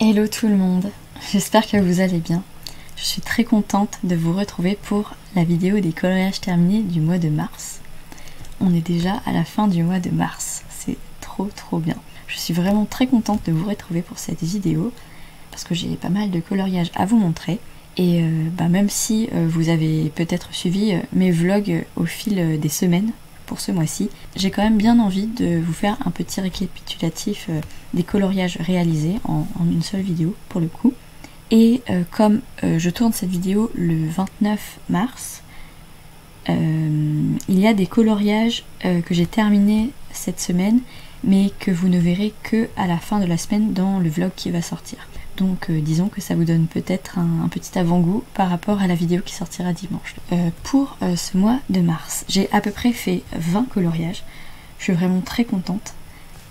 Hello tout le monde, j'espère que vous allez bien. Je suis très contente de vous retrouver pour la vidéo des coloriages terminés du mois de mars. On est déjà à la fin du mois de mars, c'est trop bien. Je suis vraiment très contente de vous retrouver pour cette vidéo parce que j'ai pas mal de coloriages à vous montrer. Et même si vous avez peut-être suivi mes vlogs au fil des semaines pour ce mois-ci, j'ai quand même bien envie de vous faire un petit récapitulatif des coloriages réalisés en une seule vidéo pour le coup. Et comme je tourne cette vidéo le 29 mars, il y a des coloriages que j'ai terminés cette semaine mais que vous ne verrez que à la fin de la semaine dans le vlog qui va sortir. Donc disons que ça vous donne peut-être un petit avant-goût par rapport à la vidéo qui sortira dimanche. Pour ce mois de mars, j'ai à peu près fait 20 coloriages. Je suis vraiment très contente.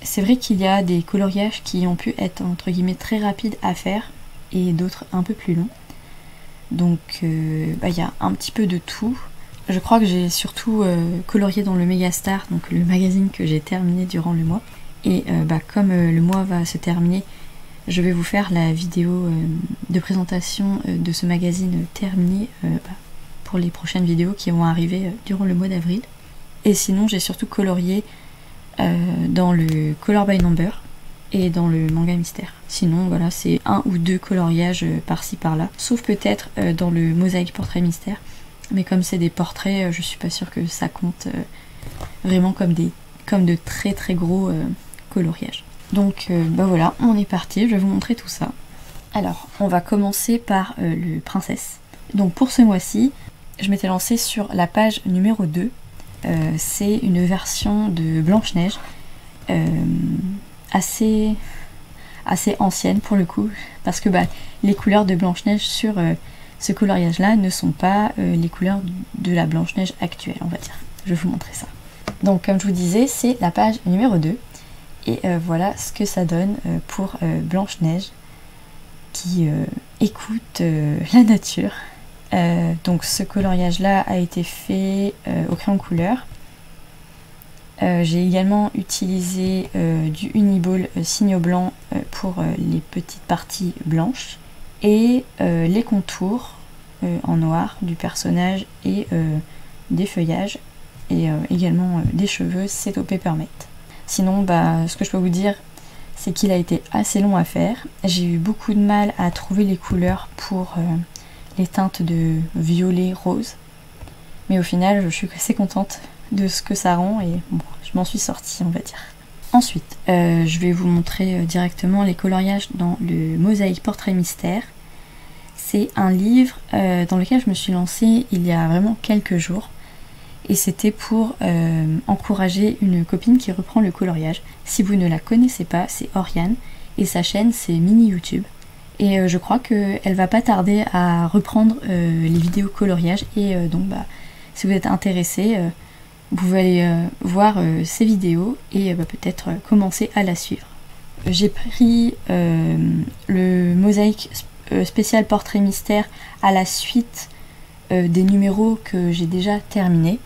C'est vrai qu'il y a des coloriages qui ont pu être entre guillemets très rapides à faire et d'autres un peu plus longs. Donc il y a un petit peu de tout. Je crois que j'ai surtout colorié dans le Megastar, donc le magazine que j'ai terminé durant le mois. Et comme le mois va se terminer, je vais vous faire la vidéo de présentation de ce magazine terminé pour les prochaines vidéos qui vont arriver durant le mois d'avril. Et sinon j'ai surtout colorié dans le Color by Number et dans le manga mystère. Sinon voilà, c'est un ou deux coloriages par-ci par-là, sauf peut-être dans le mosaïque portrait mystère. Mais comme c'est des portraits, je suis pas sûre que ça compte vraiment comme de très gros coloriages. Donc voilà, on est parti, je vais vous montrer tout ça. Alors, on va commencer par le princesse. Donc pour ce mois-ci, je m'étais lancée sur la page numéro 2. C'est une version de Blanche-Neige assez ancienne pour le coup, parce que les couleurs de Blanche-Neige sur ce coloriage-là ne sont pas les couleurs de la Blanche-Neige actuelle, on va dire. Je vais vous montrer ça. Donc comme je vous disais, c'est la page numéro 2. Et voilà ce que ça donne pour Blanche-Neige qui écoute la nature. Donc ce coloriage-là a été fait au crayon couleur. J'ai également utilisé du Uniball Signo Blanc pour les petites parties blanches. Et les contours en noir du personnage et des feuillages. Et également des cheveux, c'est au Papermate. Sinon, ce que je peux vous dire, c'est qu'il a été assez long à faire. J'ai eu beaucoup de mal à trouver les couleurs pour les teintes de violet, rose. Mais au final, je suis assez contente de ce que ça rend et bon, je m'en suis sortie, on va dire. Ensuite, je vais vous montrer directement les coloriages dans le Mosaïque Portrait Mystère. C'est un livre dans lequel je me suis lancée il y a vraiment quelques jours. Et c'était pour encourager une copine qui reprend le coloriage. Si vous ne la connaissez pas, c'est Oriane, et sa chaîne c'est Mini YouTube. Et je crois qu'elle va pas tarder à reprendre les vidéos coloriage, et donc si vous êtes intéressé, vous pouvez aller voir ses vidéos et peut-être commencer à la suivre. J'ai pris le mosaïque spécial portrait mystère à la suite des numéros que j'ai déjà terminés,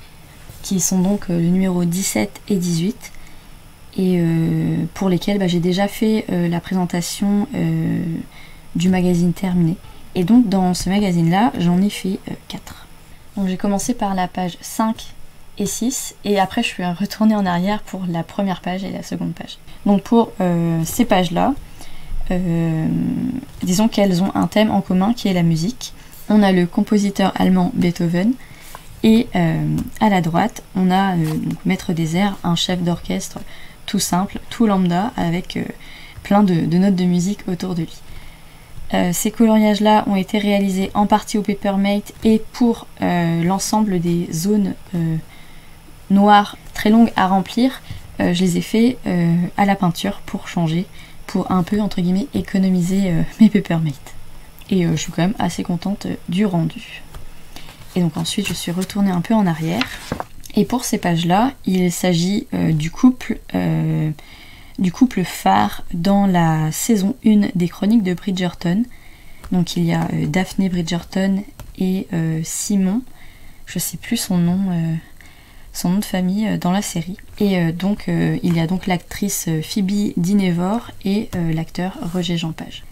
qui sont donc le numéro 17 et 18, et pour lesquels j'ai déjà fait la présentation du magazine terminé. Et donc dans ce magazine-là, j'en ai fait 4. Donc j'ai commencé par la page 5 et 6, et après je suis retournée en arrière pour la première page et la seconde page. Donc pour ces pages-là, disons qu'elles ont un thème en commun qui est la musique. On a le compositeur allemand Beethoven, et à la droite on a maître des airs, un chef d'orchestre tout simple, tout lambda, avec plein de notes de musique autour de lui. Ces coloriages là ont été réalisés en partie au Papermate, et pour l'ensemble des zones noires très longues à remplir, je les ai fait à la peinture pour changer, pour un peu entre guillemets économiser mes Papermate. Et je suis quand même assez contente du rendu. Et donc ensuite je suis retournée un peu en arrière. Et pour ces pages-là, il s'agit du couple phare dans la saison 1 des Chroniques de Bridgerton. Donc il y a Daphné Bridgerton et Simon, je sais plus son nom de famille dans la série. Et il y a donc l'actrice Phoebe Dynevor et l'acteur Roger Jean Page.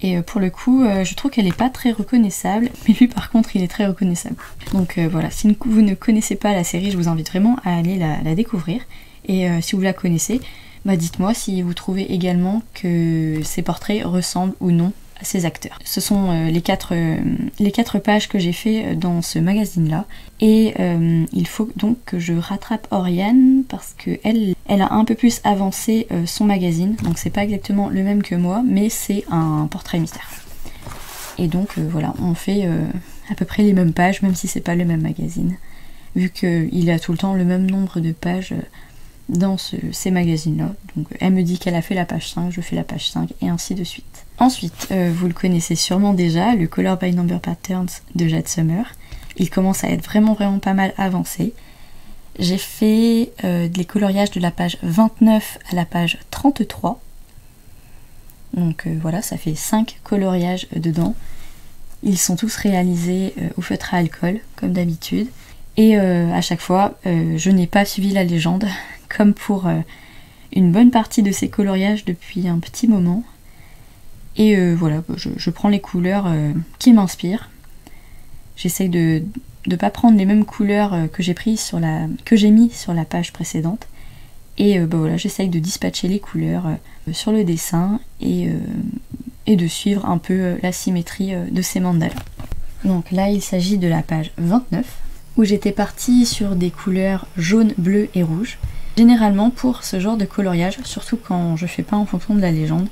Et pour le coup, je trouve qu'elle n'est pas très reconnaissable, mais lui par contre il est très reconnaissable. Donc voilà, si vous ne connaissez pas la série, je vous invite vraiment à aller la découvrir. Et si vous la connaissez, bah dites-moi si vous trouvez également que ces portraits ressemblent ou non à ces acteurs. Ce sont les quatre pages que j'ai fait dans ce magazine-là. Et il faut donc que je rattrape Oriane parce qu'elle a un peu plus avancé son magazine. Donc c'est pas exactement le même que moi, mais c'est un portrait mystère. Et donc voilà, on fait à peu près les mêmes pages, même si c'est pas le même magazine. Vu qu'il a tout le temps le même nombre de pages dans ces magazines-là. Donc elle me dit qu'elle a fait la page 5, je fais la page 5, et ainsi de suite. Ensuite, vous le connaissez sûrement déjà, le Color by Number Patterns de Jade Summer. Il commence à être vraiment pas mal avancé. J'ai fait les coloriages de la page 29 à la page 33. Donc voilà, ça fait 5 coloriages dedans. Ils sont tous réalisés au feutre à alcool, comme d'habitude. Et à chaque fois, je n'ai pas suivi la légende, comme pour une bonne partie de ces coloriages depuis un petit moment. Et voilà, je prends les couleurs qui m'inspirent. J'essaye de ne pas prendre les mêmes couleurs que j'ai mis sur la page précédente. Et bah voilà, j'essaye de dispatcher les couleurs sur le dessin et de suivre un peu la symétrie de ces mandalas. Donc là, il s'agit de la page 29, où j'étais partie sur des couleurs jaune, bleu et rouge. Généralement, pour ce genre de coloriage, surtout quand je fais pas en fonction de la légende,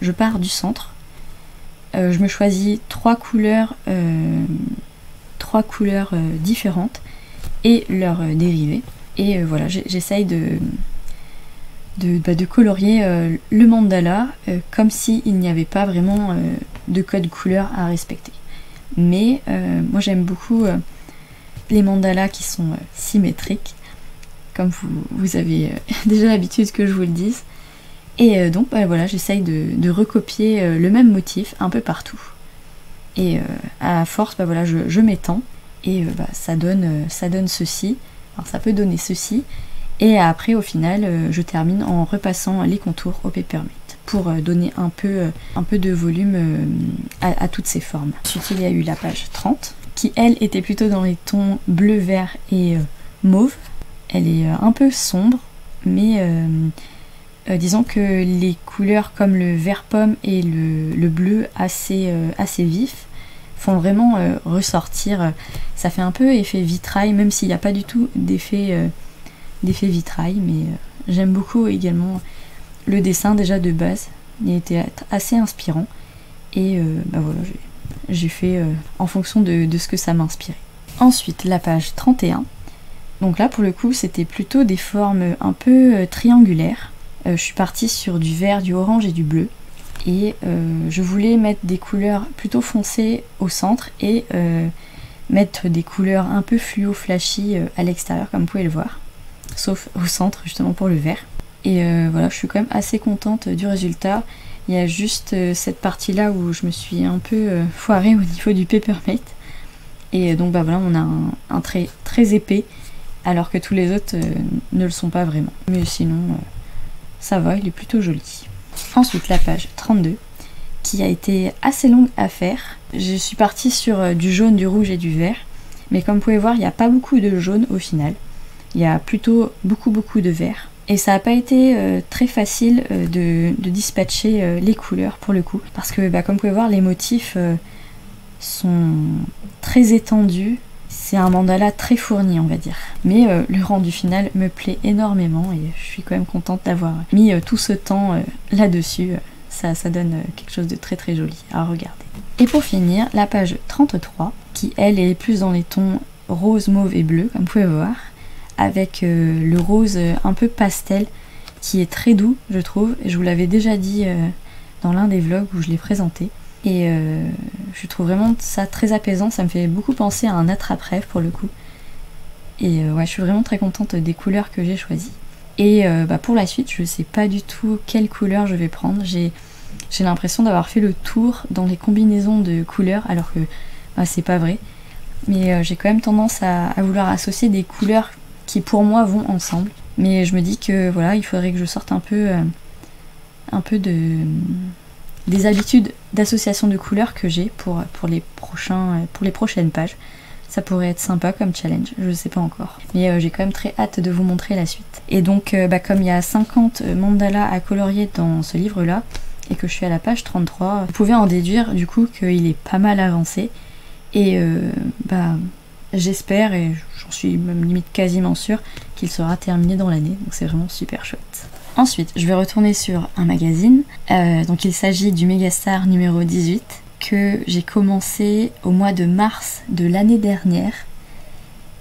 je pars du centre. Je me choisis trois couleurs différentes et leurs dérivés. Et voilà, j'essaye de colorier le mandala comme s'il n'y avait pas vraiment de code couleur à respecter. Mais moi j'aime beaucoup les mandalas qui sont symétriques, comme vous avez déjà l'habitude que je vous le dise. Et donc bah, voilà, j'essaye de recopier le même motif un peu partout. Et à force, bah, voilà, je m'étends et bah, ça donne ceci. Alors ça peut donner ceci. Et après au final, je termine en repassant les contours au Papermate pour donner un peu de volume à toutes ces formes. Ensuite il y a eu la page 30 qui elle était plutôt dans les tons bleu, vert et mauve. Elle est un peu sombre, mais disons que les couleurs comme le vert pomme et le bleu assez vif font vraiment ressortir. Ça fait un peu effet vitrail, même s'il n'y a pas du tout d'effet vitrail, mais j'aime beaucoup également le dessin déjà de base. Il était assez inspirant et bah voilà, j'ai fait en fonction de ce que ça m'inspirait. Ensuite la page 31. Donc là pour le coup c'était plutôt des formes un peu triangulaires. Je suis partie sur du vert, du orange et du bleu. Et je voulais mettre des couleurs plutôt foncées au centre et mettre des couleurs un peu fluo flashy à l'extérieur comme vous pouvez le voir. Sauf au centre justement pour le vert. Et voilà, je suis quand même assez contente du résultat. Il y a juste cette partie là où je me suis un peu foirée au niveau du Papermate. Et donc bah voilà, on a un trait très épais alors que tous les autres ne le sont pas vraiment. Mais sinon ça va, il est plutôt joli. Ensuite la page 32 qui a été assez longue à faire. Je suis partie sur du jaune, du rouge et du vert. Mais comme vous pouvez voir, il n'y a pas beaucoup de jaune au final. Il y a plutôt beaucoup de vert. Et ça n'a pas été très facile de dispatcher les couleurs pour le coup. Parce que bah, comme vous pouvez voir, les motifs sont très étendus. C'est un mandala très fourni, on va dire. Mais le rendu final me plaît énormément et je suis quand même contente d'avoir mis tout ce temps là-dessus. Ça donne quelque chose de très joli à regarder. Et pour finir, la page 33, qui elle est plus dans les tons rose, mauve et bleu, comme vous pouvez voir, avec le rose un peu pastel, qui est très doux, je trouve. Je vous l'avais déjà dit dans l'un des vlogs où je l'ai présenté. Et je trouve vraiment ça très apaisant, ça me fait beaucoup penser à un attrape-rêve pour le coup. Et ouais, je suis vraiment très contente des couleurs que j'ai choisies. Et bah pour la suite, je sais pas du tout quelle couleur je vais prendre. J'ai l'impression d'avoir fait le tour dans les combinaisons de couleurs, alors que bah, c'est pas vrai. Mais j'ai quand même tendance à vouloir associer des couleurs qui pour moi vont ensemble. Mais je me dis que voilà, il faudrait que je sorte un peu des habitudes d'association de couleurs que j'ai pour les prochaines pages. Ça pourrait être sympa comme challenge, je sais pas encore. Mais j'ai quand même très hâte de vous montrer la suite. Et donc comme il y a 50 mandalas à colorier dans ce livre-là, et que je suis à la page 33, vous pouvez en déduire du coup qu'il est pas mal avancé. Et j'espère, et j'en suis même limite quasiment sûre, qu'il sera terminé dans l'année. Donc c'est vraiment super chouette. Ensuite, je vais retourner sur un magazine. Donc il s'agit du Megastar numéro 18. Que j'ai commencé au mois de mars de l'année dernière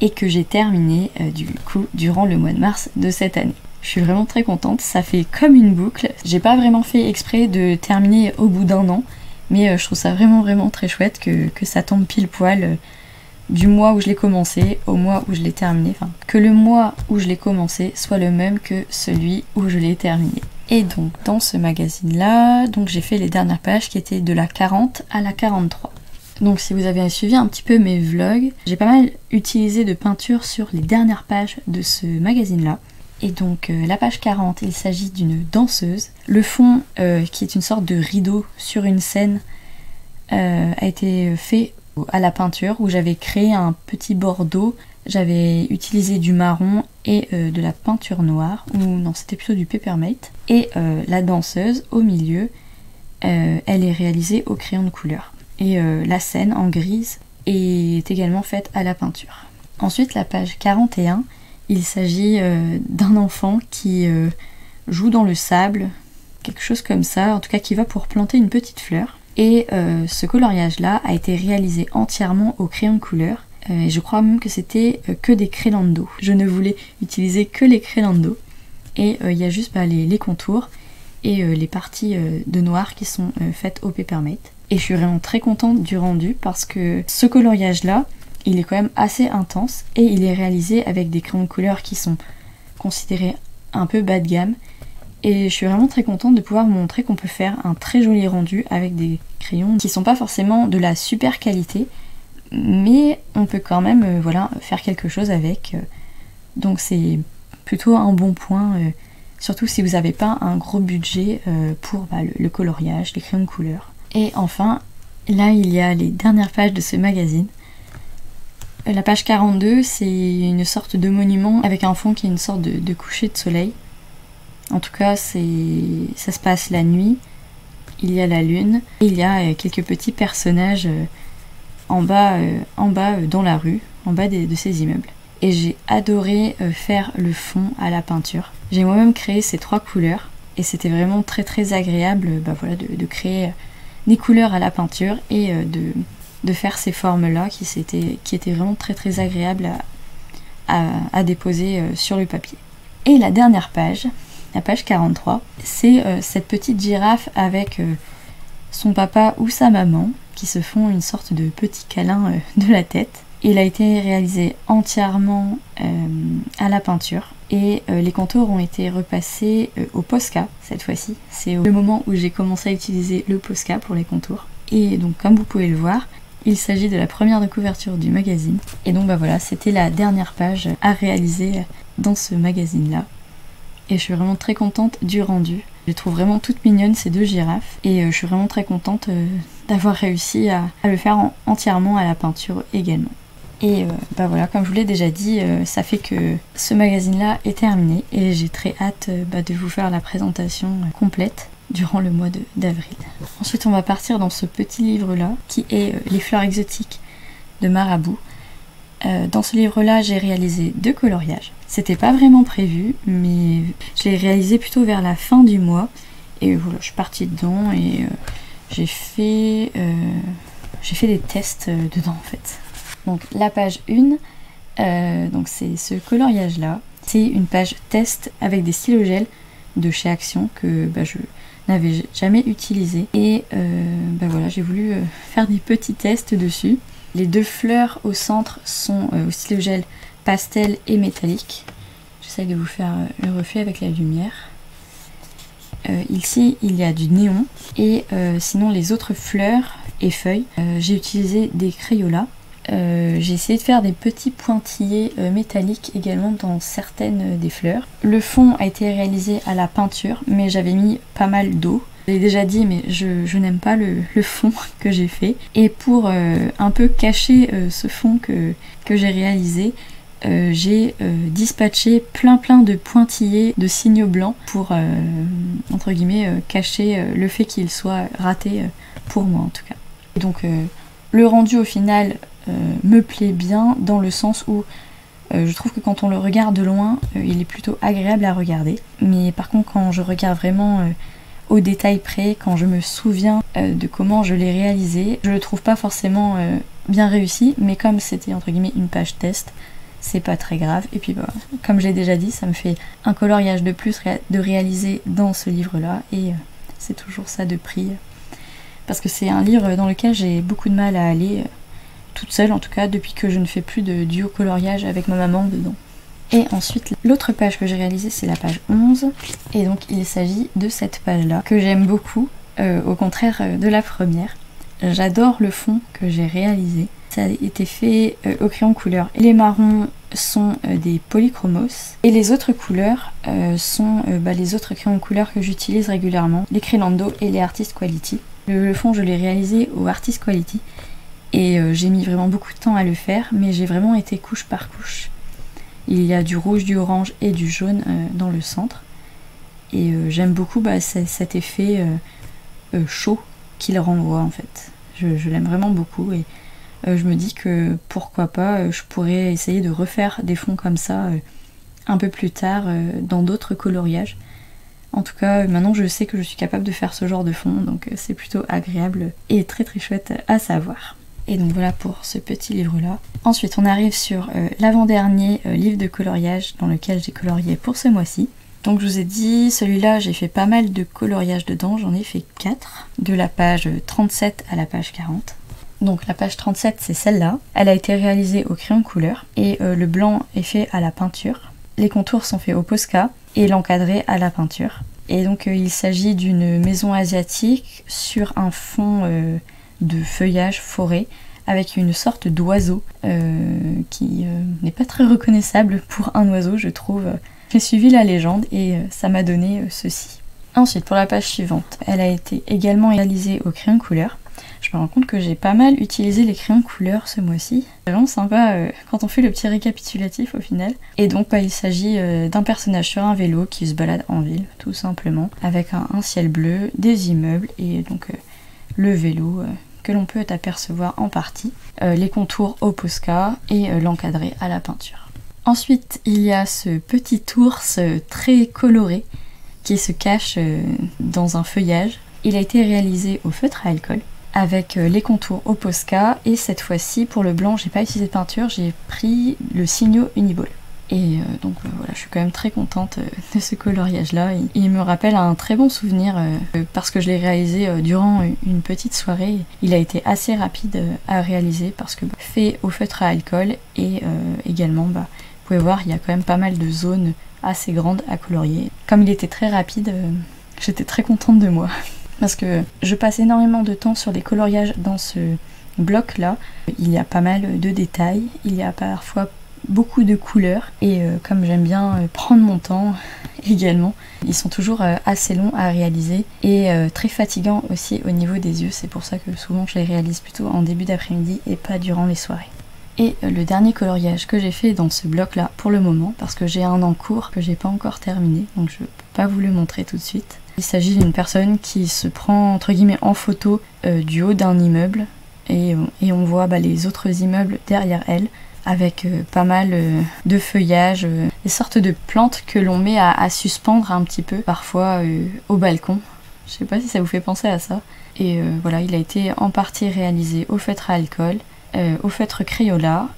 et que j'ai terminé du coup durant le mois de mars de cette année. Je suis vraiment très contente, ça fait comme une boucle. J'ai pas vraiment fait exprès de terminer au bout d'un an, mais je trouve ça vraiment très chouette que ça tombe pile poil du mois où je l'ai commencé au mois où je l'ai terminé. Enfin, que le mois où je l'ai commencé soit le même que celui où je l'ai terminé. Et donc dans ce magazine là, donc j'ai fait les dernières pages qui étaient de la 40 à la 43. Donc si vous avez suivi un petit peu mes vlogs, j'ai pas mal utilisé de peinture sur les dernières pages de ce magazine là. Et donc la page 40, il s'agit d'une danseuse. Le fond qui est une sorte de rideau sur une scène a été fait à la peinture où j'avais créé un petit bordeaux. J'avais utilisé du marron et de la peinture noire, ou non c'était plutôt du Peppermate. Et la danseuse au milieu, elle est réalisée au crayon de couleur. Et la scène en grise est également faite à la peinture. Ensuite la page 41, il s'agit d'un enfant qui joue dans le sable, quelque chose comme ça, en tout cas qui va pour planter une petite fleur. Et ce coloriage là a été réalisé entièrement au crayon de couleur. Et je crois même que c'était que des crayons d'eau. Je ne voulais utiliser que les crayons d'eau. Et il y a juste les contours et les parties de noir qui sont faites au Peppermate. Et je suis vraiment très contente du rendu parce que ce coloriage là, il est quand même assez intense et il est réalisé avec des crayons de couleur qui sont considérés un peu bas de gamme. Et je suis vraiment très contente de pouvoir vous montrer qu'on peut faire un très joli rendu avec des crayons qui sont pas forcément de la super qualité, mais on peut quand même faire quelque chose avec. Donc c'est plutôt un bon point, surtout si vous n'avez pas un gros budget pour le coloriage, les crayons de couleur. Et enfin, là il y a les dernières pages de ce magazine. La page 42, c'est une sorte de monument avec un fond qui est une sorte de coucher de soleil. En tout cas, ça se passe la nuit, il y a la lune, et il y a quelques petits personnages en bas dans la rue, en bas de ces immeubles. Et j'ai adoré faire le fond à la peinture. J'ai moi-même créé ces 3 couleurs, et c'était vraiment très agréable de créer des couleurs à la peinture et de faire ces formes-là qui étaient vraiment très agréables à déposer sur le papier. Et la dernière page, la page 43, c'est cette petite girafe avec son papa ou sa maman qui se font une sorte de petit câlin de la tête. Il a été réalisé entièrement à la peinture et les contours ont été repassés au Posca cette fois-ci. C'est le moment où j'ai commencé à utiliser le Posca pour les contours. Et donc comme vous pouvez le voir, il s'agit de la première de couverture du magazine. Et donc voilà, c'était la dernière page à réaliser dans ce magazine-là. Et je suis vraiment très contente du rendu. Je les trouve vraiment toutes mignonnes ces 2 girafes. Et je suis vraiment très contente d'avoir réussi à le faire entièrement à la peinture également. Et voilà, comme je vous l'ai déjà dit, ça fait que ce magazine-là est terminé. Et j'ai très hâte de vous faire la présentation complète durant le mois d'avril. Ensuite, on va partir dans ce petit livre-là, qui est Les fleurs exotiques de Marabout. Dans ce livre-là, j'ai réalisé 2 coloriages. C'était pas vraiment prévu, mais je l'ai réalisé plutôt vers la fin du mois. Et voilà, je suis partie dedans et j'ai fait des tests dedans en fait. Donc la page 1, donc c'est ce coloriage-là. C'est une page test avec des stylos gel de chez Action que je n'avais jamais utilisé. Et voilà, j'ai voulu faire des petits tests dessus. Les 2 fleurs au centre sont au stylo gel pastel et métallique. J'essaie de vous faire le reflet avec la lumière. Ici, il y a du néon. Et sinon, les autres fleurs et feuilles, j'ai utilisé des Crayolas. J'ai essayé de faire des petits pointillés métalliques également dans certaines des fleurs. Le fond a été réalisé à la peinture, mais j'avais mis pas mal d'eau Je l'ai déjà dit, mais je n'aime pas le fond que j'ai fait. Et pour un peu cacher ce fond que j'ai réalisé, j'ai dispatché plein de pointillés de signaux blancs pour, entre guillemets, cacher le fait qu'il soit raté, pour moi en tout cas. Donc le rendu au final me plaît bien dans le sens où je trouve que quand on le regarde de loin, il est plutôt agréable à regarder. Mais par contre quand je regarde vraiment au détail près, quand je me souviens de comment je l'ai réalisé, je le trouve pas forcément bien réussi, mais comme c'était entre guillemets une page test, c'est pas très grave. Et puis bah, comme j'ai déjà dit, ça me fait un coloriage de plus de réaliser dans ce livre là, et c'est toujours ça de prix, parce que c'est un livre dans lequel j'ai beaucoup de mal à aller toute seule, en tout cas depuis que je ne fais plus de duo coloriage avec ma maman dedans. Et ensuite l'autre page que j'ai réalisée, c'est la page 11, et donc il s'agit de cette page là que j'aime beaucoup, au contraire de la première. J'adore le fond que j'ai réalisé. Ça a été fait au crayon couleur. Les marrons sont des polychromos et les autres couleurs sont les autres crayons couleur que j'utilise régulièrement, les Creelando et les Artist Quality. Le fond, je l'ai réalisé au Artist Quality et j'ai mis vraiment beaucoup de temps à le faire, mais j'ai vraiment été couche par couche. Il y a du rouge, du orange et du jaune dans le centre, et j'aime beaucoup cet effet chaud qu'il renvoie en fait. Je l'aime vraiment beaucoup, et je me dis que pourquoi pas je pourrais essayer de refaire des fonds comme ça un peu plus tard dans d'autres coloriages. En tout cas maintenant je sais que je suis capable de faire ce genre de fond, donc c'est plutôt agréable et très chouette à savoir. Et donc voilà pour ce petit livre là. Ensuite on arrive sur l'avant-dernier livre de coloriage dans lequel j'ai colorié pour ce mois-ci. Donc je vous ai dit, celui-là j'ai fait pas mal de coloriage dedans, j'en ai fait 4, de la page 37 à la page 40. Donc la page 37 c'est celle-là, elle a été réalisée au crayon couleur et le blanc est fait à la peinture. Les contours sont faits au Posca et l'encadré à la peinture. Et donc il s'agit d'une maison asiatique sur un fond de feuillage forêt avec une sorte d'oiseau qui n'est pas très reconnaissable pour un oiseau je trouve. J'ai suivi la légende et ça m'a donné ceci. Ensuite pour la page suivante, elle a été également réalisée au crayon couleur. Je me rends compte que j'ai pas mal utilisé les crayons couleur ce mois-ci. C'est vraiment sympa quand on fait le petit récapitulatif au final. Et donc il s'agit d'un personnage sur un vélo qui se balade en ville tout simplement, avec un ciel bleu, des immeubles et donc le vélo que l'on peut apercevoir en partie, les contours au Posca et l'encadré à la peinture. Ensuite, il y a ce petit ours très coloré qui se cache dans un feuillage. Il a été réalisé au feutre à alcool avec les contours au Posca, et cette fois-ci pour le blanc, j'ai pas utilisé de peinture, j'ai pris le Signo Uniball. Et donc voilà, je suis quand même très contente de ce coloriage là. Il me rappelle un très bon souvenir parce que je l'ai réalisé durant une petite soirée. Il a été assez rapide à réaliser parce que fait au feutre à alcool, et également vous pouvez voir, il y a quand même pas mal de zones assez grandes à colorier. Comme il était très rapide, j'étais très contente de moi. Parce que je passe énormément de temps sur les coloriages dans ce bloc là. Il y a pas mal de détails, il y a parfois beaucoup de couleurs, et comme j'aime bien prendre mon temps également, ils sont toujours assez longs à réaliser et très fatigants aussi au niveau des yeux. C'est pour ça que souvent je les réalise plutôt en début d'après-midi et pas durant les soirées. Et le dernier coloriage que j'ai fait dans ce bloc là pour le moment, parce que j'ai un en cours que j'ai pas encore terminé, donc je peux pas vous le montrer tout de suite. Il s'agit d'une personne qui se prend entre guillemets en photo du haut d'un immeuble, et on voit les autres immeubles derrière elle, avec pas mal de feuillage, des sortes de plantes que l'on met à suspendre un petit peu parfois au balcon. Je sais pas si ça vous fait penser à ça. Et voilà, il a été en partie réalisé au feutre à alcool, au feutre Crayola,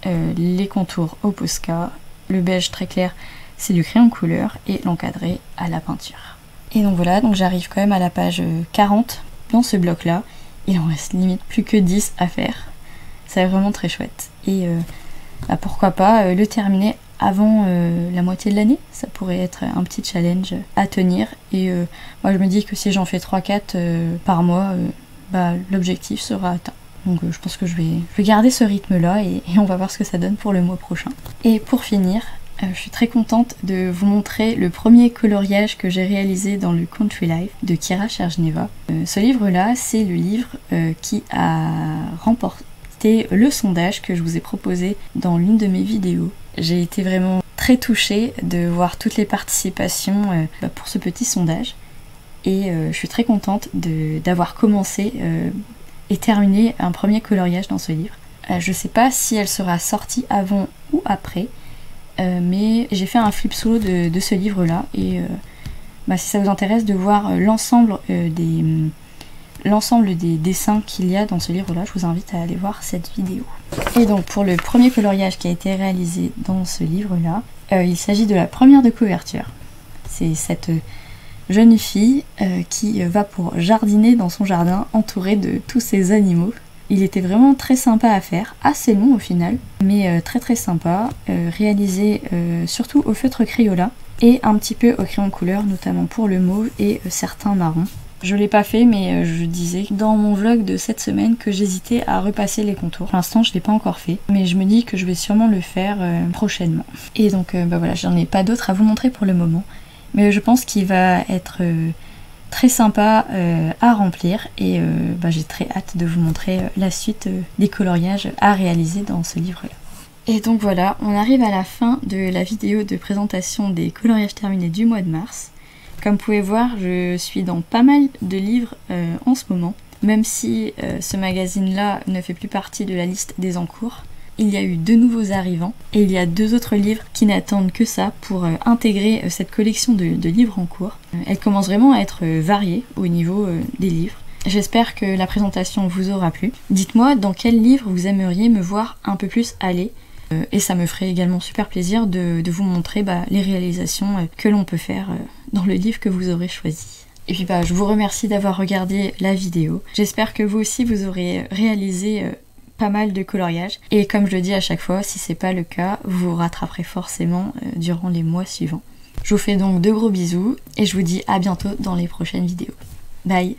les contours au Posca, le beige très clair c'est du crayon couleur, et l'encadré à la peinture. Et donc voilà, donc j'arrive quand même à la page 40 dans ce bloc là. Il en reste limite plus que 10 à faire. C'est vraiment très chouette. Et pourquoi pas le terminer avant la moitié de l'année. Ça pourrait être un petit challenge à tenir. Et moi je me dis que si j'en fais 3-4 par mois, l'objectif sera atteint. Donc je pense que je vais garder ce rythme là, et on va voir ce que ça donne pour le mois prochain. Et pour finir, Je suis très contente de vous montrer le premier coloriage que j'ai réalisé dans le Country Life de Kira Chergeneva. Ce livre-là, c'est le livre qui a remporté le sondage que je vous ai proposé dans l'une de mes vidéos. J'ai été vraiment très touchée de voir toutes les participations pour ce petit sondage. Et je suis très contente d'avoir commencé et terminé un premier coloriage dans ce livre. Je sais pas si elle sera sortie avant ou après, mais j'ai fait un flip solo de ce livre là et si ça vous intéresse de voir l'ensemble des dessins qu'il y a dans ce livre là, je vous invite à aller voir cette vidéo. Et donc pour le premier coloriage qui a été réalisé dans ce livre là, il s'agit de la première de couverture. C'est cette jeune fille qui va pour jardiner dans son jardin entourée de tous ces animaux. Il était vraiment très sympa à faire, assez long au final, mais très très sympa, réalisé surtout au feutre Crayola et un petit peu au crayon couleur, notamment pour le mauve et certains marrons. Je l'ai pas fait, mais je disais dans mon vlog de cette semaine que j'hésitais à repasser les contours. Pour l'instant je l'ai pas encore fait, mais je me dis que je vais sûrement le faire prochainement. Et donc voilà, j'en ai pas d'autres à vous montrer pour le moment, mais je pense qu'il va être très sympa à remplir et j'ai très hâte de vous montrer la suite des coloriages à réaliser dans ce livre là. Et donc voilà, on arrive à la fin de la vidéo de présentation des coloriages terminés du mois de mars. Comme vous pouvez voir, je suis dans pas mal de livres en ce moment, même si ce magazine là ne fait plus partie de la liste des en cours. Il y a eu 2 nouveaux arrivants et il y a 2 autres livres qui n'attendent que ça pour intégrer cette collection de livres en cours. Elle commence vraiment à être variée au niveau des livres. J'espère que la présentation vous aura plu. Dites-moi dans quel livre vous aimeriez me voir un peu plus aller et ça me ferait également super plaisir de vous montrer les réalisations que l'on peut faire dans le livre que vous aurez choisi. Et puis je vous remercie d'avoir regardé la vidéo. J'espère que vous aussi vous aurez réalisé pas mal de coloriage et comme je le dis à chaque fois, si c'est pas le cas, vous vous rattraperez forcément durant les mois suivants. Je vous fais donc de gros bisous et je vous dis à bientôt dans les prochaines vidéos. Bye!